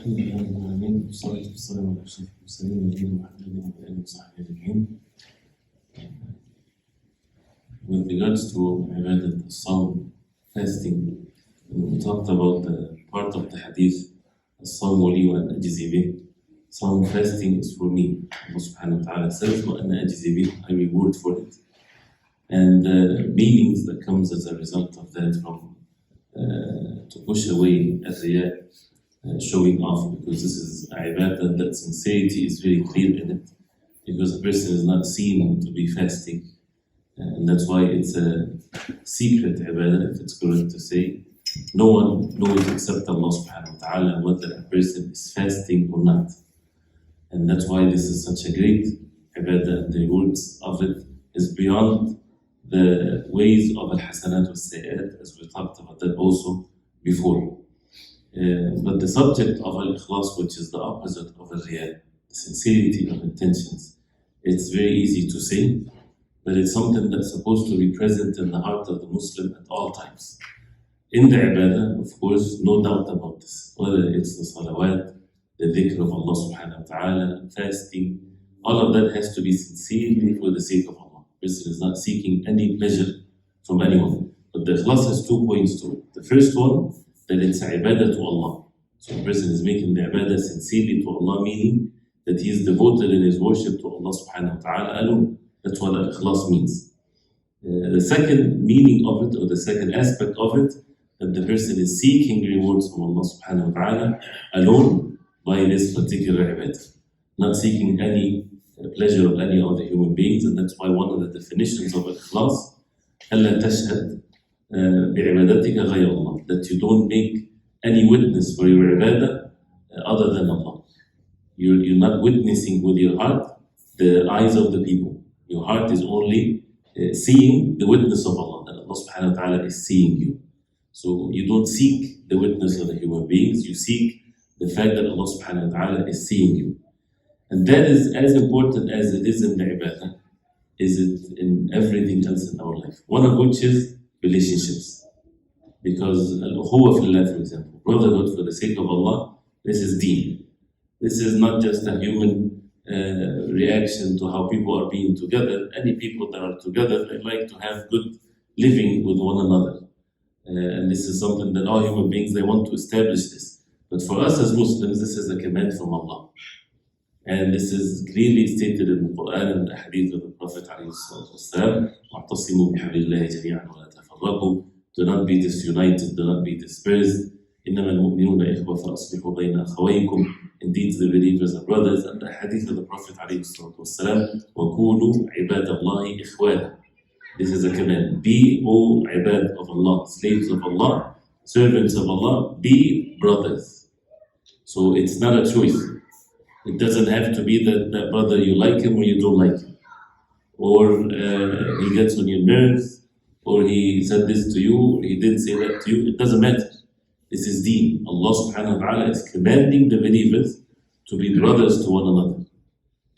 الحمد لله رب العالمين والصلاة والسلام على أشرف المرسلين نبينا محمد وعلى آله وصحبه أجمعين. With regards to ibadat, Sawm, fasting, we talked about the part of the hadith, الصوم لي وأنا أجزي به. Sawm, fasting is for me. Allah subhanahu wa ta'ala says, وأنا أجزي به, I reward for it. And the meanings that comes as a result of that from to push away as showing off, because this is ibadah, that sincerity is very clear in it, because a person is not seen to be fasting, and that's why it's a secret ibadah, if it's correct to say. No one knows except Allah subhanahu wa ta'ala whether a person is fasting or not, and that's why this is such a great ibadah, and the rewards of it is beyond the ways of al-hasanat wal-sayyat, as we talked about that also before. But the subject of al-ikhlas, which is the opposite of al-riyā, the sincerity of intentions, it's very easy to say, but it's something that's supposed to be present in the heart of the Muslim at all times. In the ibadah, of course, no doubt about this, whether it's the salawat, the dhikr of Allah subhanahu wa ta'ala, fasting, all of that has to be sincerely for the sake of Allah. The person is not seeking any pleasure from anyone. But the ikhlas has 2 points to it. The first one, that it's ibadah to Allah. So a person is making the ibadah sincerely to Allah, meaning that he is devoted in his worship to Allah subhanahu wa ta'ala alone. That's what al-ikhlas means. The second meaning of it, or the second aspect of it, that the person is seeking rewards from Allah subhanahu wa ta'ala alone by this particular ibadah, not seeking any pleasure of any other human beings. And that's why one of the definitions of al-ikhlas, أَلَّا تَشْهَدْ بِعِبَادَتِكَ غَيْرَ اللَّهِ, that you don't make any witness for your ibadah other than Allah. You're not witnessing with your heart the eyes of the people. Your heart is only seeing the witness of Allah, that Allah subhanahu wa ta'ala is seeing you. So you don't seek the witness of the human beings, you seek the fact that Allah subhanahu wa ta'ala is seeing you. And that is as important as it is in the ibadah, is it in everything else in our life. One of which is relationships. Because al-ukhuwa fillah, for example, brotherhood for the sake of Allah, this is deen. This is not just a human reaction to how people are being together. Any people that are together, they like to have good living with one another. And this is something that all human beings, they want to establish this. But for us as Muslims, this is a command from Allah. And this is clearly stated in the Quran and the hadith of the Prophet ﷺ, وَاعْتَصِمُوا بِحَبْلِ اللَّهِ جَمِيعًا وَلَا تَفَرَّقُوا. Do not be disunited, do not be dispersed. إِنَّمَا الْمُؤْمِنُونَ إِخْوَةٌ فَأَصْلِحُوا بَيْنَ أَخَوَيْكُمْ. Indeed, the believers are brothers. And the hadith of the Prophet ﷺ, وَكُونُوا عِبَادَ اللَّهِ إِخْوَانًا. This is a command. Be, O ibad of Allah, slaves of Allah, servants of Allah, be brothers. So it's not a choice. It doesn't have to be that brother you like him or you don't like him, or he gets on your nerves, or he said this to you, or he didn't say that to you. It doesn't matter. This is deen. Allah subhanahu wa ta'ala is commanding the believers to be brothers to one another.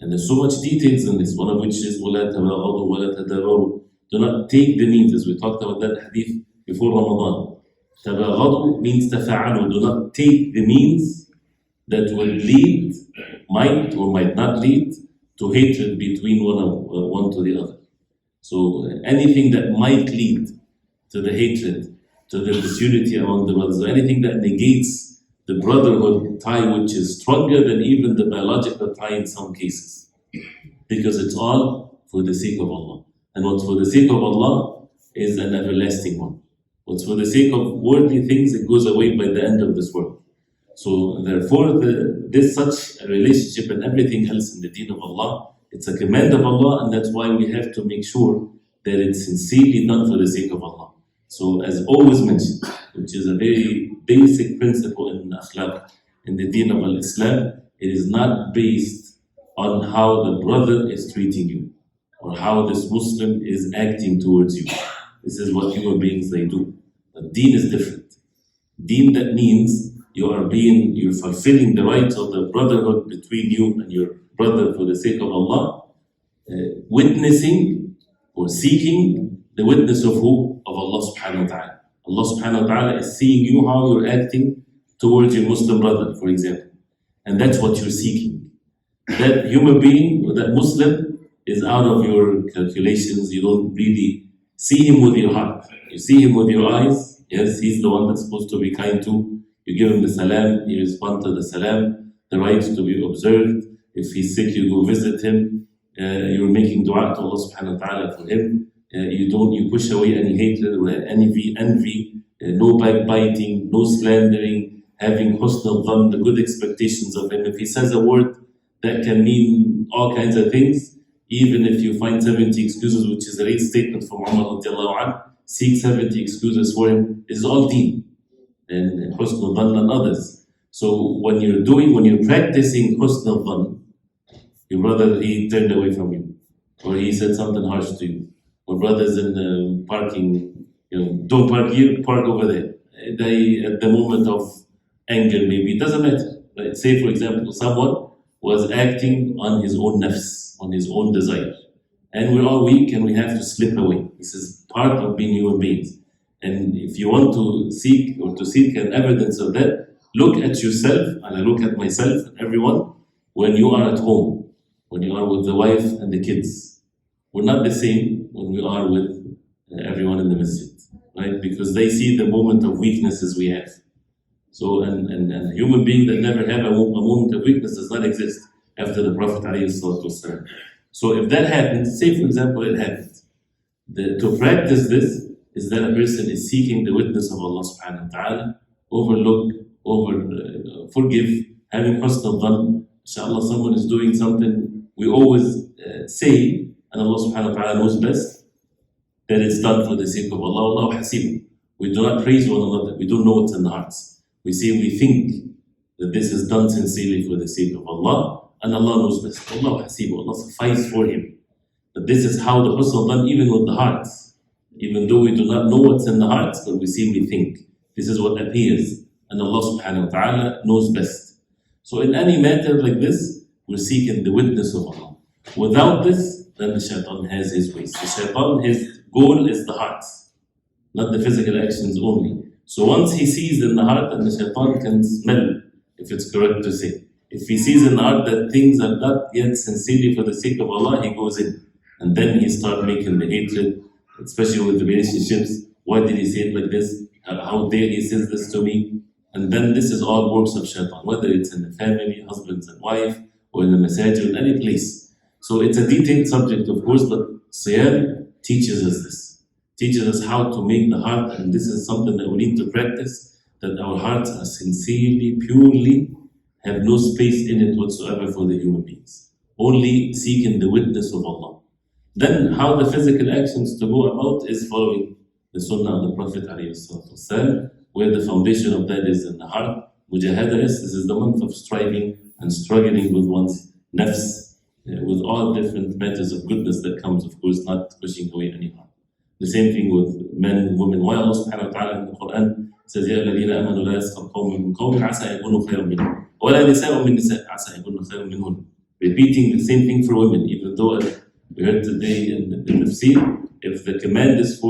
And there's so much details in this, one of which is وَلَا تَبَاغَضُوا وَلَا تَدَابَرُوا. Do not take the means, as we talked about that hadith before Ramadan. تَبَاغَضُوا means تَفَعَلُوا. Do not take the means that will lead, might or might not lead, to hatred between one to the other. So anything that might lead to the hatred, to the disunity among the brothers, or anything that negates the brotherhood tie, which is stronger than even the biological tie in some cases, because it's all for the sake of Allah. And what's for the sake of Allah is an everlasting one. What's for the sake of worldly things, it goes away by the end of this world. So therefore, this such a relationship and everything else in the deen of Allah, it's a command of Allah, and that's why we have to make sure that it's sincerely done for the sake of Allah. So as always mentioned, which is a very basic principle in akhlaq, in the deen of Islam, it is not based on how the brother is treating you, or how this Muslim is acting towards you. This is what human beings, they do. But deen is different. Deen, that means you're fulfilling the rights of the brotherhood between you and your brother for the sake of Allah, witnessing or seeking the witness of who? Of Allah subhanahu wa ta'ala. Allah subhanahu wa ta'ala is seeing you, how you're acting towards your Muslim brother, for example. and that's what you're seeking. That human being, or that Muslim, is out of your calculations. You don't really see him with your heart. You see him with your eyes. Yes, he's the one that's supposed to be kind to. You give him the salam, he responds to the salam, the right to be observed. If he's sick, you go visit him. You're making dua to Allah subhanahu wa ta'ala for him. You push away any hatred or envy, no backbiting, no slandering, having husn al-dhan, the good expectations of him. If he says a word that can mean all kinds of things, even if you find 70 excuses, which is a great statement from Umar radiallahu anhu, seek 70 excuses for him, is all deen and husn al-dhan and others. So when you're practicing husn al-dhan, your brother, he turned away from you, or he said something harsh to you, or brothers in the parking, don't park here, park over there. They, at the moment of anger, maybe, it doesn't matter. Right? Say, for example, someone was acting on his own nafs, on his own desire. And we're all weak and we have to slip away. This is part of being human beings. And if you want to seek an evidence of that, look at yourself, and I look at myself and everyone, when you are at home, when you are with the wife and the kids. We're not the same when we are with everyone in the masjid, right? Because they see the moment of weaknesses we have. So, and a human being that never have a moment of weakness does not exist after the Prophet ﷺ. So if that happens, say for example it happened, to practice this is that a person is seeking the witness of Allah subhanahu wa ta'ala, forgive, having husn al-dhan. Inshallah, someone is doing something, we always say, and Allah subhanahu wa ta'ala knows best, that it's done for the sake of Allah. Allah hasibu. We do not praise one another. We don't know what's in the hearts. We say we think that this is done sincerely for the sake of Allah, and Allah knows best. Allah hasibu. Allah suffice for him. But this is how the husn done even with the hearts. Even though we do not know what's in the hearts, but we simply think. This is what appears. And Allah subhanahu wa ta'ala knows best. So in any matter like this, we're seeking the witness of Allah. Without this, then the shaitan has his ways. The shaitan, his goal is the heart, not the physical actions only. So once he sees in the heart, and the shaitan can smell, if it's correct to say. If he sees in the heart that things are not yet sincerely for the sake of Allah, he goes in. And then he starts making the hatred, especially with the relationships. Why did he say it like this? How dare he says this to me? And then this is all works of shaitan, whether it's in the family, husbands and wife, or in the masajid, in any place. So it's a detailed subject, of course, but Siyam teaches us this. Teaches us how to make the heart, and this is something that we need to practice, that our hearts are sincerely, purely, have no space in it whatsoever for the human beings. Only seeking the witness of Allah. Then how the physical actions to go about is following the sunnah of the Prophet ﷺ, where the foundation of that is in the heart. Mujahada is, this is the month of striving and struggling with one's nafs, with all different matters of goodness that comes, of course, not pushing away any harm. The same thing with men and women. Why Allah subhanahu wa ta'ala in the Quran says, يَا الَّذِينَ آمَنُوا لَا يَسْخَرْ قَوْمٌ مِّن قَوْمٍ عَسَىٰ يَكُونُوا خَيْرًا مِّنْهُمْ وَلَا نِسَاءٌ مِّن نِسَاءٍ عَسَىٰ يَكُونَ خَيْرًا مِّنْهُنَّ. Repeating the same thing for women, even though we heard today in the tafsir, if the command is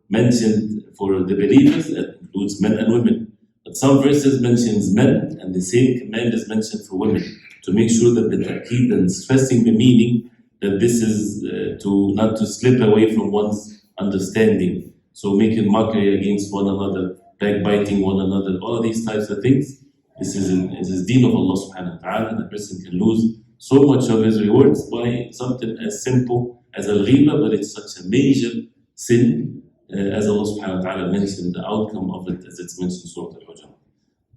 mentioned for the believers, it includes men and women. But some verses mentions men, and the same command is mentioned for women, to make sure that the ta'keed and stressing the meaning that this is not to slip away from one's understanding. So making mockery against one another, backbiting one another, all these types of things. This is deen of Allah subhanahu wa ta'ala, and a person can lose so much of his rewards by something as simple as al-ghiba, but it's such a major sin, as Allah subhanahu wa ta'ala mentioned the outcome of it, as it's mentioned in Surah Al-Hujurat.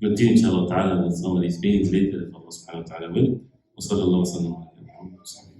Continue inshallah ta'ala with some of these beings later if Allah subhanahu wa ta'ala will. Wa sallallahu wa sallam ala Muhammad.